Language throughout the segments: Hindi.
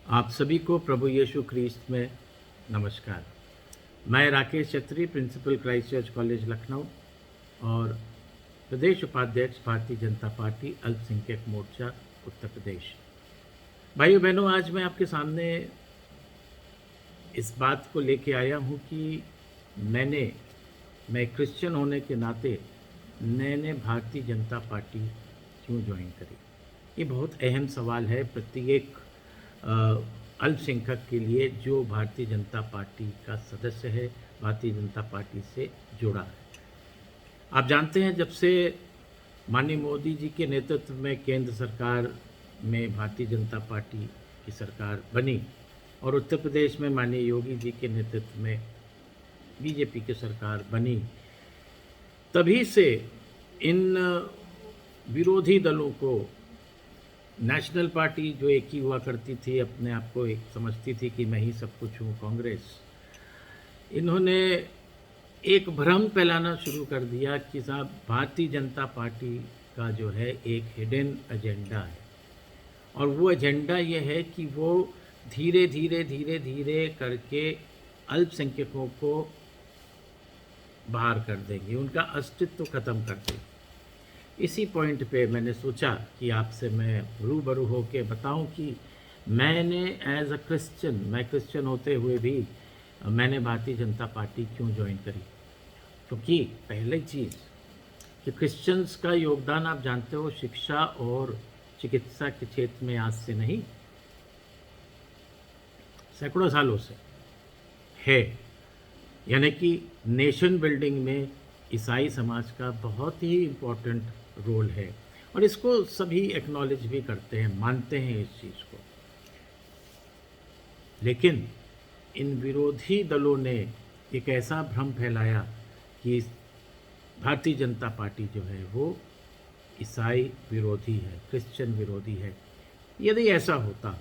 आप सभी को प्रभु यीशु ख्रीस्त में नमस्कार। मैं Rakesh Chhatri, principal Christ Church college Lucknow और प्रदेश उपाध्यक्ष भारतीय जनता पार्टी अल्पसंख्यक मोर्चा उत्तर प्रदेश। भाइयों बहनों, आज मैं आपके सामने इस बात को लेके आया हूँ कि मैं क्रिश्चियन होने के नाते मैंने भारतीय जनता पार्टी क्यों ज्वाइन करी। ये बहुत अहम सवाल है प्रत्येक अल्पसंख्यक के लिए जो भारतीय जनता पार्टी का सदस्य है, भारतीय जनता पार्टी से जुड़ा है। आप जानते हैं, जब से माननीय मोदी जी के नेतृत्व में केंद्र सरकार में भारतीय जनता पार्टी की सरकार बनी और उत्तर प्रदेश में माननीय योगी जी के नेतृत्व में बीजेपी की सरकार बनी, तभी से इन विरोधी दलों को, नेशनल पार्टी जो एक ही हुआ करती थी, अपने आप को एक समझती थी कि मैं ही सब कुछ हूँ, कांग्रेस, इन्होंने एक भ्रम फैलाना शुरू कर दिया कि साहब भारतीय जनता पार्टी का जो है एक हिडन एजेंडा है और वो एजेंडा ये है कि वो धीरे धीरे करके अल्पसंख्यकों को बाहर कर देंगे, उनका अस्तित्व खत्म कर देंगे। इसी पॉइंट पे मैंने सोचा कि आपसे मैं रूबरू होकर बताऊं कि मैंने एज अ क्रिश्चियन, मैं क्रिश्चियन होते हुए भी मैंने भारतीय जनता पार्टी क्यों ज्वाइन करी। क्योंकि पहली चीज़ कि क्रिश्चियंस का योगदान आप जानते हो शिक्षा और चिकित्सा के क्षेत्र में आज से नहीं, सैकड़ों सालों से है। यानी कि नेशन बिल्डिंग में ईसाई समाज का बहुत ही इम्पोर्टेंट रोल है और इसको सभी एक्नॉलेज भी करते हैं, मानते हैं इस चीज़ को। लेकिन इन विरोधी दलों ने एक ऐसा भ्रम फैलाया कि भारतीय जनता पार्टी जो है वो ईसाई विरोधी है, क्रिश्चियन विरोधी है। यदि ऐसा होता,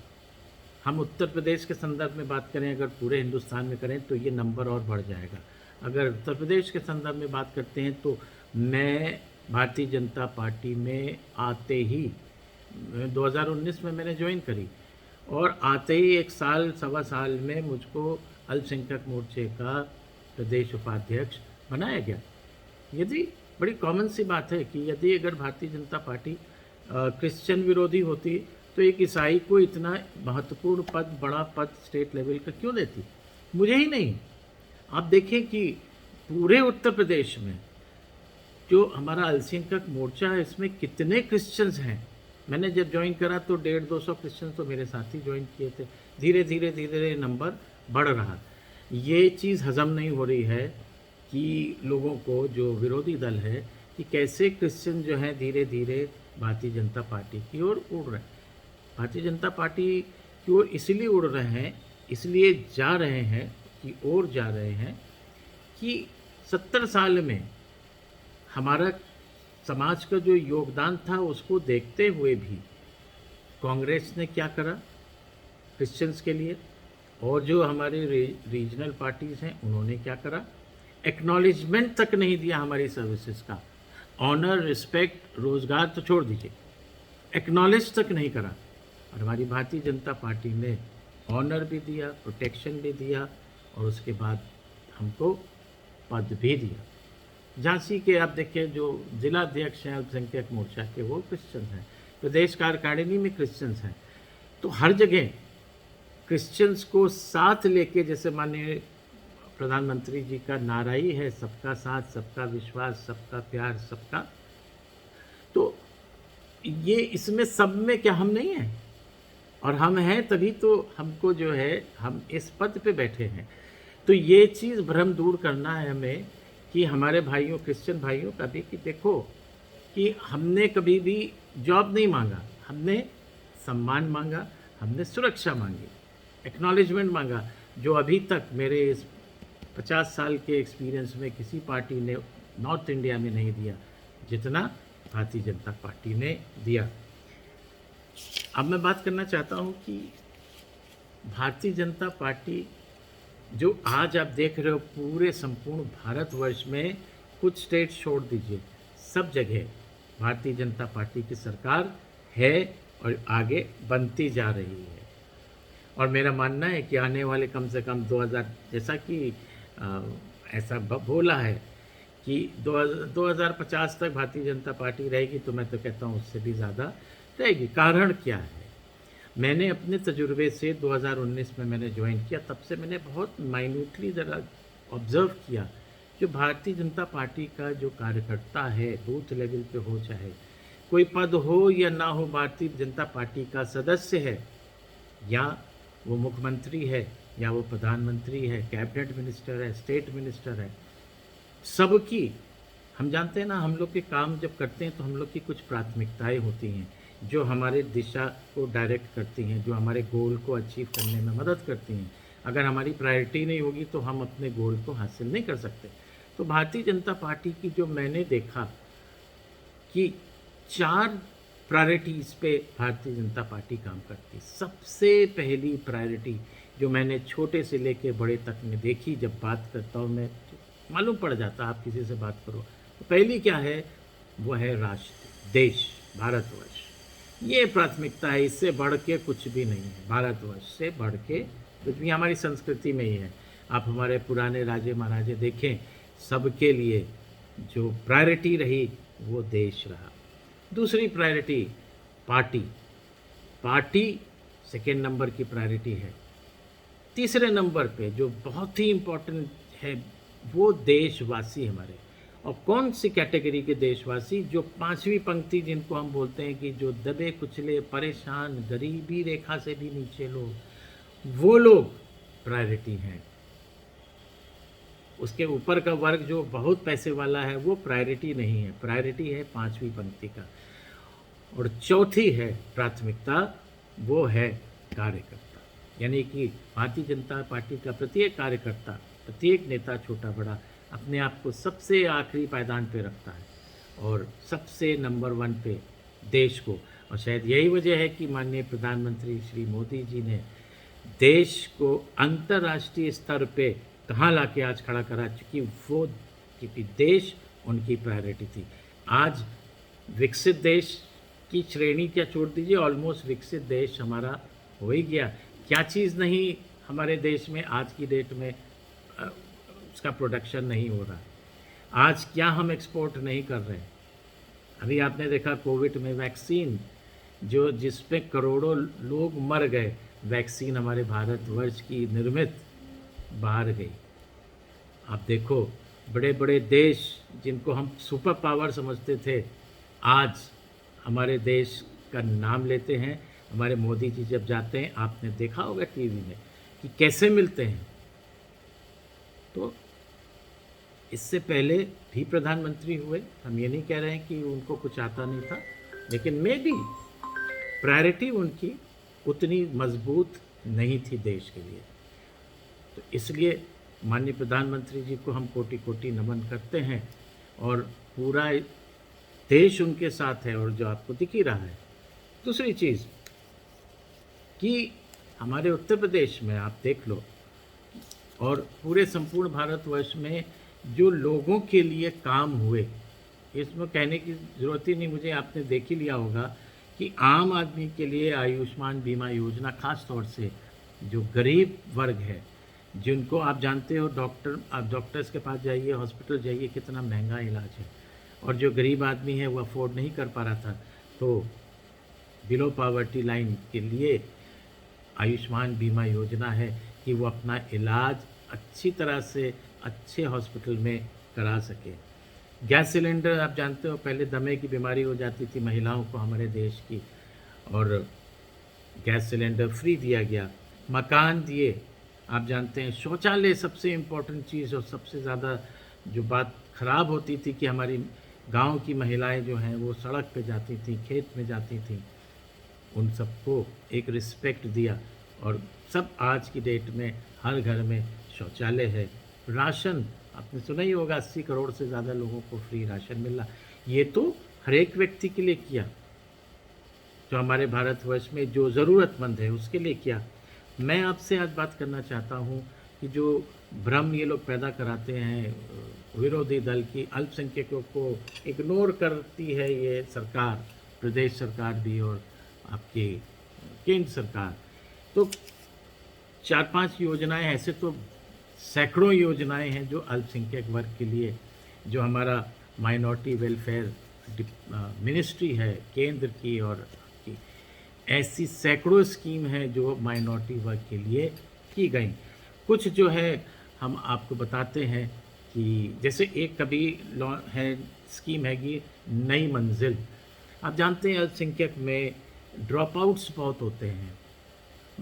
हम उत्तर प्रदेश के संदर्भ में बात करें, अगर पूरे हिंदुस्तान में करें तो ये नंबर और बढ़ जाएगा। अगर उत्तर प्रदेश के संदर्भ में बात करते हैं तो मैं भारतीय जनता पार्टी में आते ही 2019 में मैंने ज्वाइन करी और आते ही एक साल सवा साल में मुझको अल्पसंख्यक मोर्चे का प्रदेश उपाध्यक्ष बनाया गया। यदि बड़ी कॉमन सी बात है कि यदि अगर भारतीय जनता पार्टी क्रिश्चियन विरोधी होती तो एक ईसाई को इतना महत्वपूर्ण पद, बड़ा पद स्टेट लेवल का क्यों देती? मुझे ही नहीं, आप देखें कि पूरे उत्तर प्रदेश में जो हमारा अल्पसंख्यक मोर्चा है इसमें कितने क्रिश्चियंस हैं। मैंने जब ज्वाइन करा तो 150-200 क्रिश्चियंस तो मेरे साथ ही ज्वाइन किए थे। धीरे धीरे नंबर बढ़ रहा। ये चीज़ हजम नहीं हो रही है कि लोगों को, जो विरोधी दल है, कि कैसे क्रिश्चियन जो हैं धीरे धीरे भारतीय जनता पार्टी की ओर उड़ रहे हैं। भारतीय जनता पार्टी की ओर इसलिए उड़ रहे हैं, इसलिए जा रहे हैं कि 70 साल में हमारा समाज का जो योगदान था उसको देखते हुए भी कांग्रेस ने क्या करा क्रिश्चियंस के लिए, और जो हमारे रीजनल पार्टीज़ हैं उन्होंने क्या करा, एक्नॉलेजमेंट तक नहीं दिया हमारी सर्विसेज का। ऑनर, रिस्पेक्ट, रोज़गार तो छोड़ दीजिए, एक्नॉलेज तक नहीं करा। और हमारी भारतीय जनता पार्टी ने ऑनर भी दिया, प्रोटेक्शन भी दिया और उसके बाद हमको पद भी दिया। झांसी के आप देखिए जो जिला अध्यक्ष हैं अल्पसंख्यक मोर्चा के, वो क्रिश्चियन हैं, प्रदेश कार्यकारिणी में क्रिश्चियंस हैं। तो हर जगह क्रिश्चियंस को साथ लेके, जैसे माननीय प्रधानमंत्री जी का नारा ही है, सबका साथ, सबका विश्वास, सबका प्यार, सबका, तो ये इसमें सब में क्या हम नहीं हैं? और हम हैं तभी तो हमको जो है, हम इस पद पे बैठे हैं। तो ये चीज़ भ्रम दूर करना है हमें कि हमारे भाइयों, क्रिश्चियन भाइयों का भी, कि देखो कि हमने कभी भी जॉब नहीं मांगा, हमने सम्मान मांगा, हमने सुरक्षा मांगी, एक्नॉलेजमेंट मांगा, जो अभी तक मेरे इस 50 साल के एक्सपीरियंस में किसी पार्टी ने नॉर्थ इंडिया में नहीं दिया जितना भारतीय जनता पार्टी ने दिया। अब मैं बात करना चाहता हूँ कि भारतीय जनता पार्टी जो आज आप देख रहे हो पूरे संपूर्ण भारतवर्ष में, कुछ स्टेट छोड़ दीजिए, सब जगह भारतीय जनता पार्टी की सरकार है और आगे बनती जा रही है। और मेरा मानना है कि आने वाले कम से कम 2000, जैसा कि ऐसा बोला है कि 2050 तक भारतीय जनता पार्टी रहेगी, तो मैं तो कहता हूँ उससे भी ज़्यादा रहेगी। कारण क्या है? मैंने अपने तजुर्बे से 2019 में मैंने ज्वाइन किया, तब से मैंने बहुत माइन्यूटली ज़रा ऑब्ज़र्व किया, जो भारतीय जनता पार्टी का जो कार्यकर्ता है, बूथ लेवल पे हो, चाहे कोई पद हो या ना हो, भारतीय जनता पार्टी का सदस्य है, या वो मुख्यमंत्री है, या वो प्रधानमंत्री है, कैबिनेट मिनिस्टर है, स्टेट मिनिस्टर है, सबकी, हम जानते हैं ना, हम लोग के काम जब करते हैं तो हम लोग की कुछ प्राथमिकताएं होती हैं जो हमारे दिशा को डायरेक्ट करती हैं, जो हमारे गोल को अचीव करने में मदद करती हैं। अगर हमारी प्रायोरिटी नहीं होगी तो हम अपने गोल को हासिल नहीं कर सकते। तो भारतीय जनता पार्टी की जो मैंने देखा कि 4 प्रायोरिटीज़ पे भारतीय जनता पार्टी काम करती। सबसे पहली प्रायोरिटी जो मैंने छोटे से लेके बड़े तक में देखी, जब बात करता हूँ मैं मालूम पड़ जाता, आप किसी से बात करो तो पहली क्या है, वो है राष्ट्र, देश, भारतवर्ष। ये प्राथमिकता है, इससे बढ़ के कुछ भी नहीं है। भारतवर्ष से बढ़ के कुछ भी हमारी संस्कृति में ही है। आप हमारे पुराने राजे महाराजे देखें, सबके लिए जो प्रायोरिटी रही वो देश रहा। दूसरी priority party, party second number की प्रायोरिटी है। तीसरे नंबर पे जो बहुत ही इम्पोर्टेंट है वो देशवासी हमारे। और कौन सी कैटेगरी के देशवासी? जो 5वीं पंक्ति जिनको हम बोलते हैं कि जो दबे कुचले, परेशान, गरीबी रेखा से भी नीचे लोग, वो लोग प्रायोरिटी हैं। उसके ऊपर का वर्ग जो बहुत पैसे वाला है वो प्रायोरिटी नहीं है, प्रायोरिटी है 5वीं पंक्ति का। और चौथी है प्राथमिकता, वो है कार्यकर्ता। यानी कि भारतीय जनता पार्टी का प्रत्येक कार्यकर्ता, प्रत्येक नेता, छोटा बड़ा, अपने आप को सबसे आखिरी पायदान पे रखता है और सबसे नंबर 1 पे देश को। और शायद यही वजह है कि माननीय प्रधानमंत्री श्री मोदी जी ने देश को अंतर्राष्ट्रीय स्तर पे कहाँ लाके आज खड़ा करा, क्योंकि देश उनकी प्रायोरिटी थी। आज विकसित देश की श्रेणी क्या छोड़ दीजिए, ऑलमोस्ट विकसित देश हमारा हो ही गया। क्या चीज़ नहीं हमारे देश में आज की डेट में उसका प्रोडक्शन नहीं हो रहा है? आज क्या हम एक्सपोर्ट नहीं कर रहे हैं? अभी आपने देखा कोविड में वैक्सीन जो जिस पे करोड़ों लोग मर गए, वैक्सीन हमारे भारतवर्ष की निर्मित बाहर गई। आप देखो बड़े बड़े देश जिनको हम सुपर पावर समझते थे, आज हमारे देश का नाम लेते हैं। हमारे मोदी जी जब जाते हैं, आपने देखा होगा टीवी में कि कैसे मिलते हैं। तो इससे पहले भी प्रधानमंत्री हुए, हम ये नहीं कह रहे हैं कि उनको कुछ आता नहीं था, लेकिन मे बी प्रायोरिटी उनकी उतनी मजबूत नहीं थी देश के लिए। तो इसलिए माननीय प्रधानमंत्री जी को हम कोटि कोटि नमन करते हैं और पूरा देश उनके साथ है। और जो आपको दिख ही रहा है, दूसरी चीज़ कि हमारे उत्तर प्रदेश में आप देख लो और पूरे संपूर्ण भारतवर्ष में जो लोगों के लिए काम हुए, इसमें कहने की ज़रूरत ही नहीं, मुझे आपने देख ही लिया होगा कि आम आदमी के लिए आयुष्मान बीमा योजना, खास तौर से जो गरीब वर्ग है, जिनको आप जानते हो आप डॉक्टर्स के पास जाइए, हॉस्पिटल जाइए, कितना महंगा इलाज है, और जो गरीब आदमी है वो अफोर्ड नहीं कर पा रहा था, तो बिलो पॉवर्टी लाइन के लिए आयुष्मान बीमा योजना है कि वो अपना इलाज अच्छी तरह से अच्छे हॉस्पिटल में करा सके। गैस सिलेंडर आप जानते हो, पहले दमे की बीमारी हो जाती थी महिलाओं को हमारे देश की, और गैस सिलेंडर फ्री दिया गया। मकान दिए, आप जानते हैं। शौचालय सबसे इम्पोर्टेंट चीज़, और सबसे ज़्यादा जो बात ख़राब होती थी कि हमारी गांव की महिलाएं जो हैं वो सड़क पे जाती थी, खेत में जाती थी, उन सबको एक रिस्पेक्ट दिया। और सब आज की डेट में हर घर में शौचालय है। राशन आपने सुना ही होगा, 80 करोड़ से ज़्यादा लोगों को फ्री राशन मिल रहा। ये तो हर एक व्यक्ति के लिए किया, जो हमारे भारतवर्ष में जो ज़रूरतमंद है उसके लिए किया। मैं आपसे आज बात करना चाहता हूँ कि जो भ्रम ये लोग पैदा कराते हैं, विरोधी दल की अल्पसंख्यकों को इग्नोर करती है ये सरकार, प्रदेश सरकार भी और आपकी केंद्र सरकार। तो 4-5 योजनाएं, ऐसे तो सैकड़ों योजनाएं हैं जो अल्पसंख्यक वर्ग के लिए, जो हमारा माइनॉरिटी वेलफेयर मिनिस्ट्री है केंद्र की और की, ऐसी सैकड़ों स्कीम हैं जो माइनॉरिटी वर्ग के लिए की गई। कुछ जो है हम आपको बताते हैं कि जैसे एक कभी है स्कीम हैगी नई मंजिल। आप जानते हैं अल्पसंख्यक में ड्रॉप आउट्स बहुत होते हैं,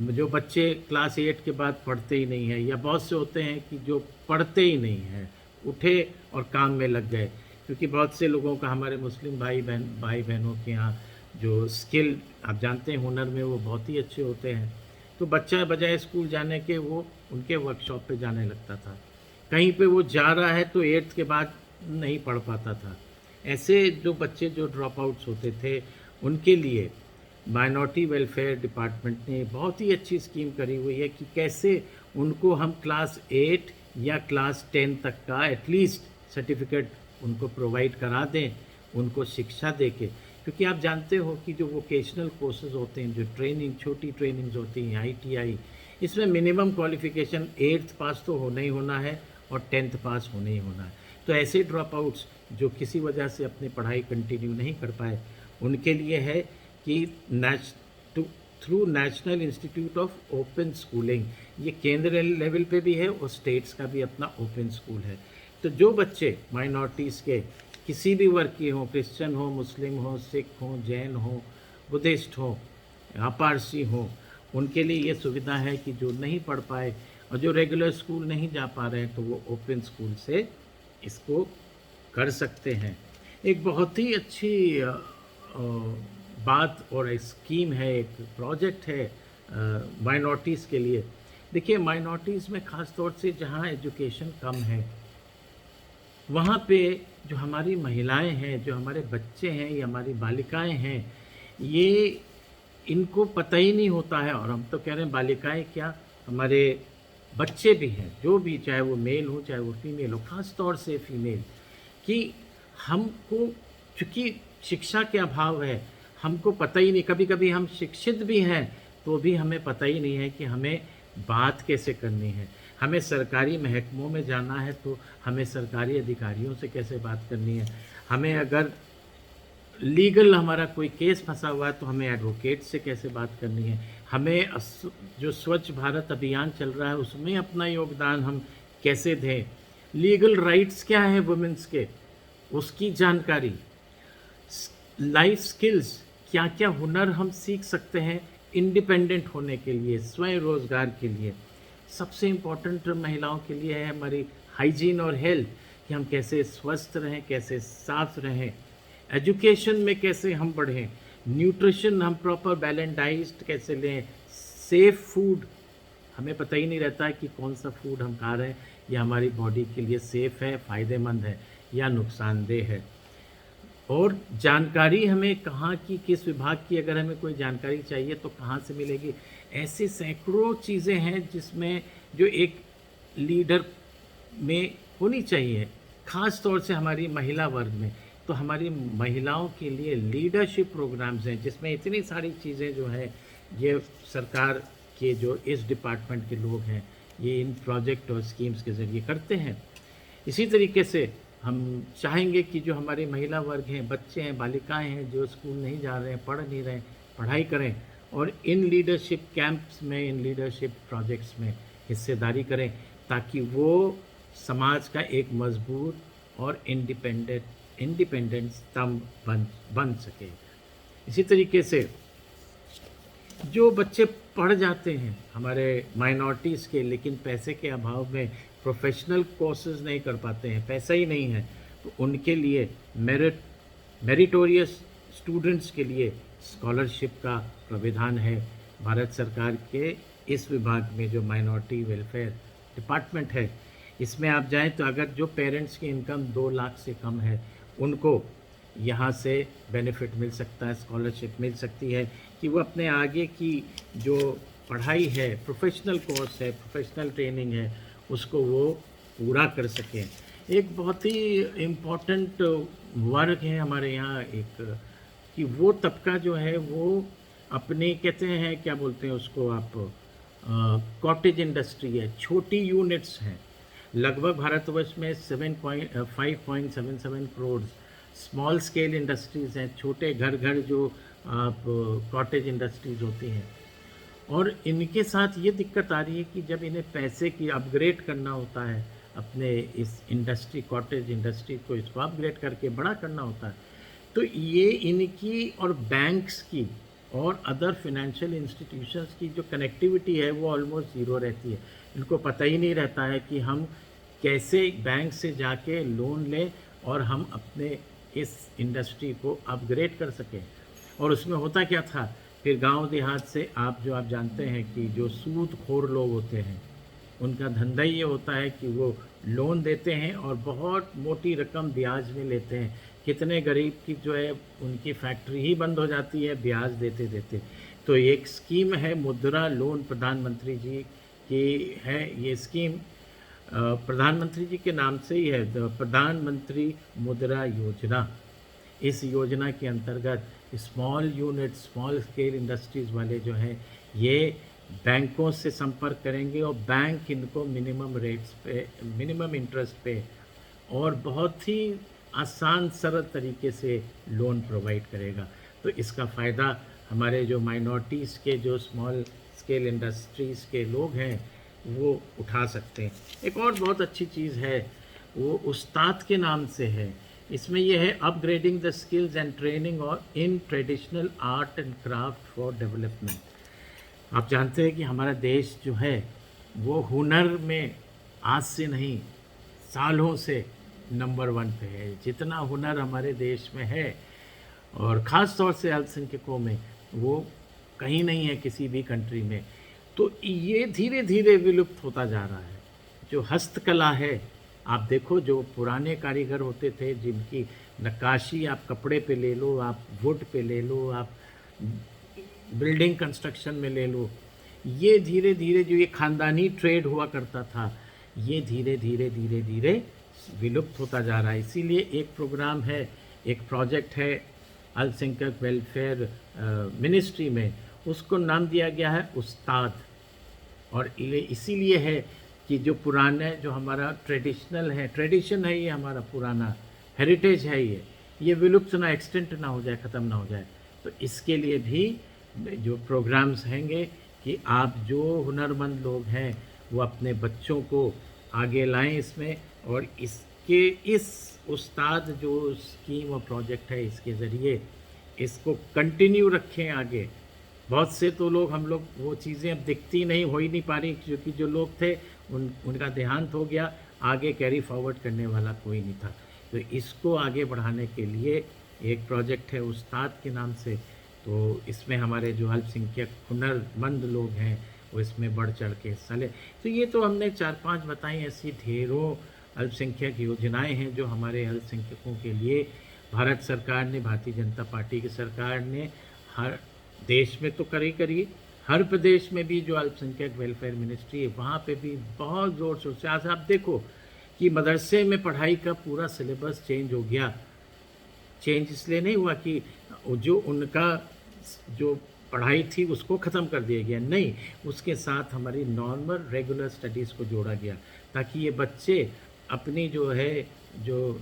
जो बच्चे क्लास 8 के बाद पढ़ते ही नहीं हैं, या बहुत से होते हैं कि जो पढ़ते ही नहीं हैं, उठे और काम में लग गए। क्योंकि बहुत से लोगों का, हमारे मुस्लिम भाई बहनों के यहाँ जो स्किल आप जानते हैं हुनर में वो बहुत ही अच्छे होते हैं, तो बच्चा बजाय स्कूल जाने के वो उनके वर्कशॉप पे जाने लगता था। कहीं पे वो जा रहा है तो 8th के बाद नहीं पढ़ पाता था। ऐसे जो बच्चे जो ड्रॉप आउट्स होते थे उनके लिए माइनॉरिटी वेलफेयर डिपार्टमेंट ने बहुत ही अच्छी स्कीम करी हुई है कि कैसे उनको हम क्लास 8 या क्लास 10 तक का एटलीस्ट सर्टिफिकेट उनको प्रोवाइड करा दें, उनको शिक्षा दे के। क्योंकि आप जानते हो कि जो वोकेशनल कोर्सेज होते हैं, जो ट्रेनिंग, छोटी ट्रेनिंग्स होती हैं ITI, इसमें मिनिमम क्वालिफिकेशन 8th पास तो होना ही होना है और 10th पास होना ही होना है। तो ऐसे ड्रॉप आउट्स जो किसी वजह से अपनी पढ़ाई कंटिन्यू नहीं कर पाए, उनके लिए है कि through national institute of open schooling, ये केंद्र लेवल पे भी है और स्टेट्स का भी अपना ओपन स्कूल है। तो जो बच्चे माइनॉरिटीज़ के किसी भी वर्ग के हों, क्रिश्चियन हो, मुस्लिम हो, सिख हो, जैन हो, बुद्धिस्ट हो या पारसी हो, उनके लिए ये सुविधा है कि जो नहीं पढ़ पाए और जो रेगुलर स्कूल नहीं जा पा रहे हैं तो वो ओपन स्कूल से इसको कर सकते हैं। एक बहुत ही अच्छी बात और एक स्कीम है, एक प्रोजेक्ट है माइनॉरिटीज़ के लिए। देखिए माइनॉरिटीज़ में ख़ास तौर से जहाँ एजुकेशन कम है, वहाँ पे जो हमारी महिलाएं हैं, जो हमारे बच्चे हैं या हमारी बालिकाएं हैं, ये इनको पता ही नहीं होता है। और हम तो कह रहे हैं बालिकाएं क्या, हमारे बच्चे भी हैं, जो भी, चाहे वो मेल हो चाहे वो फीमेल हो, ख़ास तौर से फीमेल, कि हमको चूँकि शिक्षा के अभाव है, हमको पता ही नहीं, कभी कभी हम शिक्षित भी हैं तो भी हमें पता ही नहीं है कि हमें बात कैसे करनी है। हमें सरकारी महकमों में जाना है तो हमें सरकारी अधिकारियों से कैसे बात करनी है। हमें अगर लीगल हमारा कोई केस फंसा हुआ है तो हमें एडवोकेट से कैसे बात करनी है। हमें जो स्वच्छ भारत अभियान चल रहा है उसमें अपना योगदान हम कैसे दें। लीगल राइट्स क्या है वुमेन्स के, उसकी जानकारी। लाइफ स्किल्स, क्या क्या हुनर हम सीख सकते हैं इंडिपेंडेंट होने के लिए, स्वयं रोजगार के लिए। सबसे इम्पोर्टेंट महिलाओं के लिए है हमारी हाइजीन और हेल्थ, कि हम कैसे स्वस्थ रहें, कैसे साफ रहें। एजुकेशन में कैसे हम बढ़ें, न्यूट्रिशन हम प्रॉपर बैलेंस डाइट कैसे लें, सेफ फूड, हमें पता ही नहीं रहता है कि कौन सा फूड हम खा रहे हैं या हमारी बॉडी के लिए सेफ है, फ़ायदेमंद है या नुकसानदेह है। और जानकारी हमें कहाँ की, किस विभाग की अगर हमें कोई जानकारी चाहिए तो कहाँ से मिलेगी। ऐसी सैकड़ों चीज़ें हैं जिसमें जो एक लीडर में होनी चाहिए, ख़ास तौर से हमारी महिला वर्ग में। तो हमारी महिलाओं के लिए लीडरशिप प्रोग्राम्स हैं जिसमें इतनी सारी चीज़ें जो है ये सरकार के जो इस डिपार्टमेंट के लोग हैं ये इन प्रोजेक्ट और स्कीम्स के ज़रिए करते हैं। इसी तरीके से हम चाहेंगे कि जो हमारे महिला वर्ग हैं, बच्चे हैं, बालिकाएं हैं जो स्कूल नहीं जा रहे हैं, पढ़ नहीं रहे, पढ़ाई करें और इन लीडरशिप कैंप्स में, इन लीडरशिप प्रोजेक्ट्स में हिस्सेदारी करें, ताकि वो समाज का एक मजबूत और इंडिपेंडेंट स्तंभ बन सके। इसी तरीके से जो बच्चे पढ़ जाते हैं हमारे माइनॉरिटीज़ के, लेकिन पैसे के अभाव में प्रोफेशनल कोर्सेज नहीं कर पाते हैं, पैसा ही नहीं है, तो उनके लिए मेरिटोरियस स्टूडेंट्स के लिए स्कॉलरशिप का प्राविधान है। भारत सरकार के इस विभाग में जो माइनॉरिटी वेलफेयर डिपार्टमेंट है, इसमें आप जाएं तो अगर जो पेरेंट्स की इनकम 2 लाख से कम है उनको यहाँ से बेनिफिट मिल सकता है, स्कॉलरशिप मिल सकती है कि वो अपने आगे की जो पढ़ाई है, प्रोफेशनल कोर्स है, प्रोफेशनल ट्रेनिंग है, उसको वो पूरा कर सकें। एक बहुत ही इम्पोर्टेंट वर्ग है हमारे यहाँ एक, कि वो तबका जो है वो अपने, कहते हैं क्या बोलते हैं उसको आप, कॉटेज इंडस्ट्री है, छोटी यूनिट्स हैं। लगभग भारतवर्ष में 5.77 करोड़ स्मॉल स्केल इंडस्ट्रीज़ हैं, छोटे घर घर जो कॉटेज इंडस्ट्रीज़ होती हैं। और इनके साथ ये दिक्कत आ रही है कि जब इन्हें पैसे की अपग्रेड करना होता है, अपने इस इंडस्ट्री कॉटेज इंडस्ट्री को इसको अपग्रेड करके बड़ा करना होता है, तो ये इनकी और बैंक्स की और अदर फिनेंशियल इंस्टीट्यूशंस की जो कनेक्टिविटी है वो ऑलमोस्ट ज़ीरो रहती है। इनको पता ही नहीं रहता है कि हम कैसे बैंक से जाके लोन लें और हम अपने इस इंडस्ट्री को अपग्रेड कर सकें। और उसमें होता क्या था, फिर गांव देहात से आप जानते हैं कि जो सूदखोर लोग होते हैं उनका धंधा ये होता है कि वो लोन देते हैं और बहुत मोटी रकम ब्याज में लेते हैं। कितने गरीब की जो है उनकी फैक्ट्री ही बंद हो जाती है ब्याज देते देते। तो एक स्कीम है मुद्रा लोन, प्रधानमंत्री जी की है ये स्कीम, प्रधानमंत्री जी के नाम से ही है, प्रधानमंत्री मुद्रा योजना। इस योजना के अंतर्गत small unit small scale industries वाले जो हैं ये बैंकों से संपर्क करेंगे और बैंक इनको मिनिमम रेट्स पे, मिनिमम इंटरेस्ट पे और बहुत ही आसान सरल तरीके से लोन प्रोवाइड करेगा। तो इसका फ़ायदा हमारे जो माइनॉरिटीज़ के जो स्मॉल स्केल इंडस्ट्रीज़ के लोग हैं वो उठा सकते हैं। एक और बहुत अच्छी चीज़ है वो उस्ताद के नाम से है। इसमें यह है upgrading the skills and training और in traditional art and craft for development. आप जानते हैं कि हमारा देश जो है वो हुनर में आज से नहीं सालों से नंबर 1 पे है। जितना हुनर हमारे देश में है और ख़ास तौर से अल्पसंख्यकों में वो कहीं नहीं है किसी भी कंट्री में। तो ये धीरे धीरे विलुप्त होता जा रहा है। जो हस्तकला है, आप देखो जो पुराने कारीगर होते थे जिनकी नक्काशी आप कपड़े पे ले लो, आप वुड पे ले लो, आप बिल्डिंग कंस्ट्रक्शन में ले लो, ये धीरे धीरे जो ये ख़ानदानी ट्रेड हुआ करता था ये धीरे धीरे धीरे धीरे विलुप्त होता जा रहा है। इसीलिए एक प्रोग्राम है, एक प्रोजेक्ट है अल्पसंख्यक वेलफेयर मिनिस्ट्री में, उसको नाम दिया गया है उस्ताद। और ये इसीलिए है कि जो पुराने जो हमारा ट्रेडिशनल है, ट्रेडिशन है, ये हमारा पुराना हेरिटेज है, ये विलुप्त ना एक्सटेंट ना हो जाए, ख़त्म ना हो जाए। तो इसके लिए भी जो प्रोग्राम्स हैंगे कि आप जो हुनरमंद लोग हैं वो अपने बच्चों को आगे लाएं इसमें, और इसके इस उस्ताद जो स्कीम और प्रोजेक्ट है इसके ज़रिए इसको कंटिन्यू रखें आगे। बहुत से तो लोग हम लोग वो चीज़ें अब दिखती नहीं, हो ही नहीं पा रही, क्योंकि जो लोग थे उनका देहांत हो गया, आगे कैरी फॉरवर्ड करने वाला कोई नहीं था। तो इसको आगे बढ़ाने के लिए एक प्रोजेक्ट है उस्ताद के नाम से। तो इसमें हमारे जो अल्पसंख्यक हुनरमंद लोग हैं वो इसमें बढ़ चढ़ के हिस्सा लें। तो ये तो हमने 4-5 बताई, ऐसी ढेरों अल्पसंख्यक योजनाएं हैं जो हमारे अल्पसंख्यकों के लिए भारत सरकार ने, भारतीय जनता पार्टी की सरकार ने हर देश में तो करी हर प्रदेश में भी जो अल्पसंख्यक वेलफेयर मिनिस्ट्री है वहाँ पे भी बहुत ज़ोर शोर से। आज आप देखो कि मदरसे में पढ़ाई का पूरा सिलेबस चेंज हो गया। चेंज इसलिए नहीं हुआ कि जो उनका जो पढ़ाई थी उसको ख़त्म कर दिया गया, नहीं, उसके साथ हमारी नॉर्मल रेगुलर स्टडीज़ को जोड़ा गया ताकि ये बच्चे अपनी जो है जो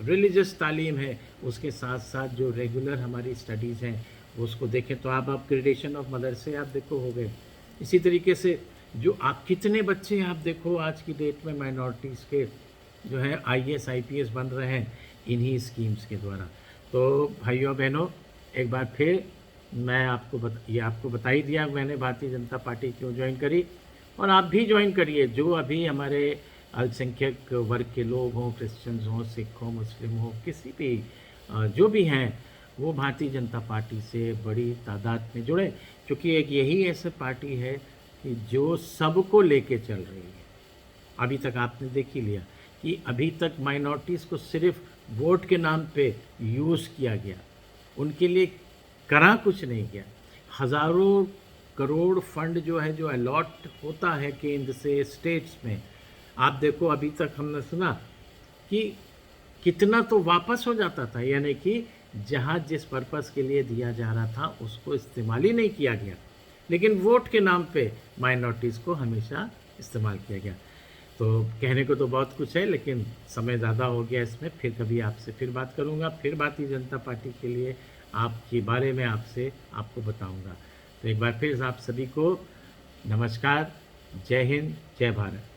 रिलीजियस तालीम है उसके साथ साथ जो रेगुलर हमारी स्टडीज़ हैं उसको देखें। तो आप अपग्रेडेशन ऑफ मदरसे आप देखो हो गए। इसी तरीके से जो आप कितने बच्चे आप देखो आज की डेट में माइनॉरिटीज़ के जो है IAS IPS बन रहे हैं इन्हीं स्कीम्स के द्वारा। तो भाइयों बहनों, एक बार फिर मैं आपको बता ही दिया मैंने भारतीय जनता पार्टी क्यों ज्वाइन करी, और आप भी ज्वाइन करिए। जो अभी हमारे अल्पसंख्यक वर्ग के लोग हों, क्रिश्चियंस हों, सिख हों, मुस्लिम हों, किसी भी जो भी हैं वो भारतीय जनता पार्टी से बड़ी तादाद में जुड़े, क्योंकि एक यही ऐसी पार्टी है कि जो सबको लेके चल रही है। अभी तक आपने देख ही लिया कि अभी तक माइनॉरिटीज़ को सिर्फ वोट के नाम पे यूज़ किया गया, उनके लिए करा कुछ नहीं गया। हज़ारों करोड़ फंड जो है जो अलॉट होता है केंद्र से स्टेट्स में, आप देखो अभी तक हमने सुना कि कितना तो वापस हो जाता था, यानी कि जहाँ जिस पर्पस के लिए दिया जा रहा था उसको इस्तेमाल ही नहीं किया गया। लेकिन वोट के नाम पे माइनॉरिटीज़ को हमेशा इस्तेमाल किया गया। तो कहने को तो बहुत कुछ है, लेकिन समय ज़्यादा हो गया इसमें। फिर कभी आपसे फिर बात करूँगा, फिर भारतीय जनता पार्टी के लिए आपके बारे में आपको बताऊँगा। तो एक बार फिर आप सभी को नमस्कार, जय हिंद, जय भारत।